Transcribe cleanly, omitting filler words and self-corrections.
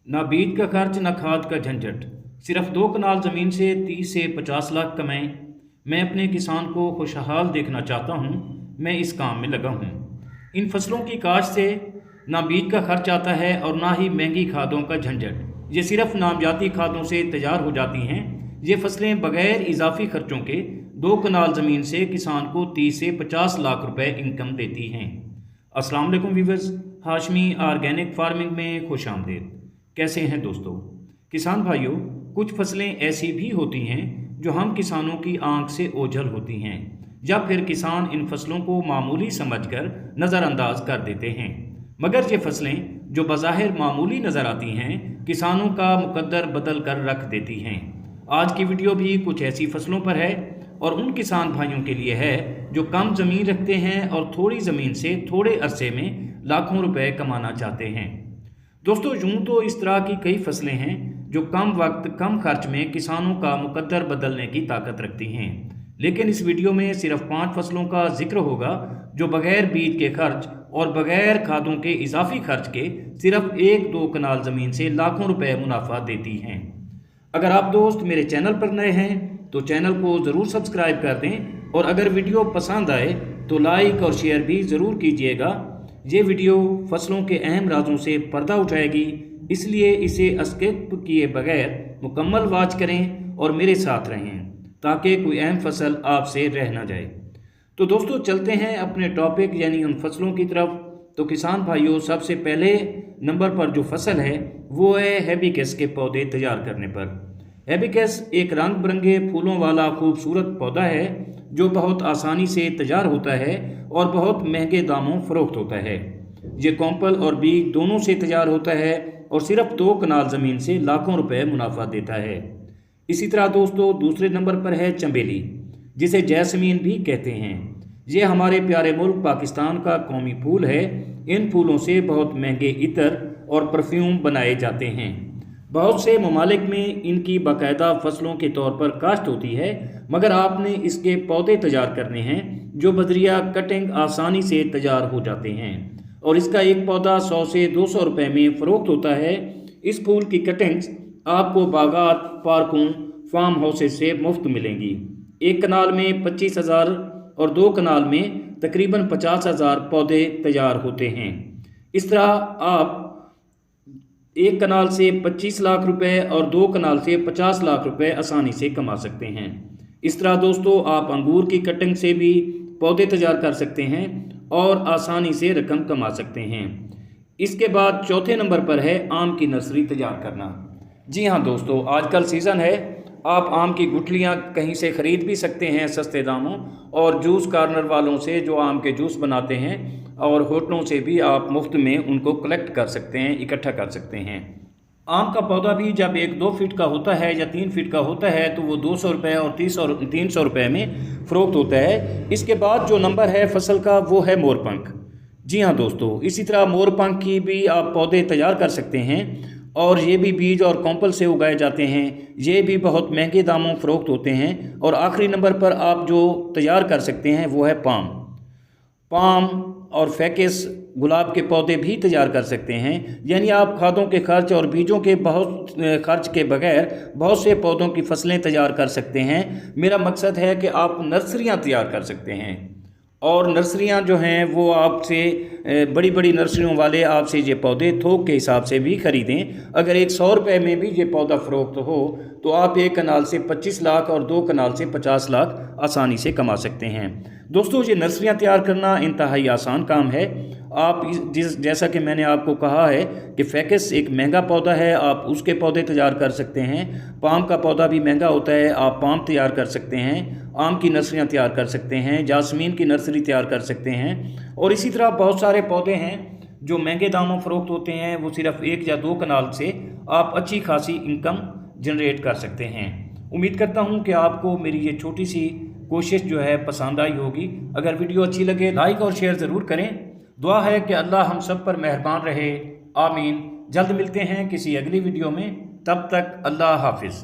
ना बीज का खर्च ना खाद का झंझट। सिर्फ 2 कनाल ज़मीन से 30 से 50 लाख कमाएं। मैं अपने किसान को खुशहाल देखना चाहता हूँ। मैं इस काम में लगा हूँ। इन फसलों की काश्त से ना बीज का खर्च आता है और ना ही महंगी खादों का झंझट। ये सिर्फ नामजाती खादों से तैयार हो जाती हैं। ये फसलें बगैर इजाफी खर्चों के 2 कनाल ज़मीन से किसान को 30 से 50 लाख रुपए इनकम देती हैं। अस्सलाम वालेकुम व्यूवर्स, हाशमी ऑर्गेनिक फार्मिंग में खुश आमदीद। कैसे हैं दोस्तों? किसान भाइयों, कुछ फसलें ऐसी भी होती हैं जो हम किसानों की आंख से ओझल होती हैं, या फिर किसान इन फसलों को मामूली समझकर नज़रअंदाज कर देते हैं। मगर ये फसलें जो बज़ाहिर मामूली नज़र आती हैं, किसानों का मुकद्दर बदल कर रख देती हैं। आज की वीडियो भी कुछ ऐसी फसलों पर है और उन किसान भाइयों के लिए है जो कम ज़मीन रखते हैं और थोड़ी ज़मीन से थोड़े अरसे में लाखों रुपए कमाना चाहते हैं। दोस्तों, यूं तो इस तरह की कई फसलें हैं जो कम वक्त कम खर्च में किसानों का मुकद्दर बदलने की ताकत रखती हैं, लेकिन इस वीडियो में सिर्फ 5 फसलों का जिक्र होगा जो बगैर बीज के खर्च और बगैर खादों के इजाफी खर्च के सिर्फ 1-2 कनाल ज़मीन से लाखों रुपए मुनाफा देती हैं। अगर आप दोस्त मेरे चैनल पर नए हैं तो चैनल को ज़रूर सब्सक्राइब कर दें, और अगर वीडियो पसंद आए तो लाइक और शेयर भी ज़रूर कीजिएगा। ये वीडियो फसलों के अहम राजों से पर्दा उठाएगी, इसलिए इसे स्किप किए बगैर मुकम्मल वॉच करें और मेरे साथ रहें ताकि कोई अहम फसल आपसे रह ना जाए। तो दोस्तों, चलते हैं अपने टॉपिक यानी उन फसलों की तरफ। तो किसान भाइयों, सबसे पहले नंबर पर जो फसल है वो है हेबिस्कस के पौधे तैयार करने पर। हेबिस्कस एक रंग बिरंगे फूलों वाला खूबसूरत पौधा है जो बहुत आसानी से तैयार होता है और बहुत महंगे दामों फरोख्त होता है। ये कॉम्पल और बीज दोनों से तैयार होता है और सिर्फ 2 कनाल ज़मीन से लाखों रुपए मुनाफा देता है। इसी तरह दोस्तों, दूसरे नंबर पर है चमेली, जिसे जैस्मीन भी कहते हैं। ये हमारे प्यारे मुल्क पाकिस्तान का कौमी फूल है। इन फूलों से बहुत महंगे इत्र और परफ्यूम बनाए जाते हैं। बहुत से ममालिक में इनकी बाकायदा फसलों के तौर पर काश्त होती है, मगर आपने इसके पौधे तैयार करने हैं जो बजरिया कटिंग आसानी से तैयार हो जाते हैं, और इसका एक पौधा 100 से 200 रुपये में फ़रोख्त होता है। इस फूल की कटिंग्स आपको बागात, पार्कों, फार्म हाउसेस से मुफ्त मिलेंगी। 1 कनाल में 25,000 और 2 कनाल में तकरीबन 50,000 पौधे तैयार होते हैं। इस तरह आप 1 कनाल से 25 लाख रुपए और 2 कनाल से 50 लाख रुपए आसानी से कमा सकते हैं। इस तरह दोस्तों, आप अंगूर की कटिंग से भी पौधे तैयार कर सकते हैं और आसानी से रकम कमा सकते हैं। इसके बाद चौथे नंबर पर है आम की नर्सरी तैयार करना। जी हाँ दोस्तों, आजकल सीज़न है। आप आम की गुठलियाँ कहीं से ख़रीद भी सकते हैं सस्ते दामों, और जूस कॉर्नर वालों से जो आम के जूस बनाते हैं, और होटलों से भी आप मुफ्त में उनको कलेक्ट कर सकते हैं, इकट्ठा कर सकते हैं। आम का पौधा भी जब 1-2 फीट का होता है या 3 फीट का होता है तो वो 200 रुपये और 300 रुपये में फ़रोख्त होता है। इसके बाद जो नंबर है फसल का वो है मोरपंख। जी हाँ दोस्तों, इसी तरह मोरपंख की भी आप पौधे तैयार कर सकते हैं, और ये भी बीज और कॉम्पल से उगाए जाते हैं। ये भी बहुत महंगे दामों फ़रोख्त होते हैं। और आखिरी नंबर पर आप जो तैयार कर सकते हैं वो है पाम और फैकस गुलाब के पौधे भी तैयार कर सकते हैं। यानी आप खादों के खर्च और बीजों के बहुत खर्च के बगैर बहुत से पौधों की फसलें तैयार कर सकते हैं। मेरा मकसद है कि आप नर्सरियां तैयार कर सकते हैं, और नर्सरियां जो हैं वो आपसे बड़ी बड़ी नर्सरियों वाले आपसे ये पौधे थोक के हिसाब से भी ख़रीदें। अगर एक 100 रुपये में भी ये पौधा फ़रोख्त हो तो आप 1 कनाल से 25 लाख और 2 कनाल से 50 लाख आसानी से कमा सकते हैं। दोस्तों, ये नर्सरियां तैयार करना इंतहाई आसान काम है। आप जैसा कि मैंने आपको कहा है कि फैकस एक महंगा पौधा है, आप उसके पौधे तैयार कर सकते हैं। पाम का पौधा भी महंगा होता है, आप पाम तैयार कर सकते हैं। आम की नर्सरियां तैयार कर सकते हैं, जासमीन की नर्सरी तैयार कर सकते हैं, और इसी तरह बहुत सारे पौधे हैं जो महंगे दामों फ़रोख्त होते हैं। वो सिर्फ 1 या 2 कनाल से आप अच्छी खासी इनकम जनरेट कर सकते हैं। उम्मीद करता हूँ कि आपको मेरी ये छोटी सी कोशिश जो है पसंद आई होगी। अगर वीडियो अच्छी लगे लाइक और शेयर ज़रूर करें। दुआ है कि अल्लाह हम सब पर मेहरबान रहे। आमीन। जल्द मिलते हैं किसी अगली वीडियो में, तब तक अल्लाह हाफिज़।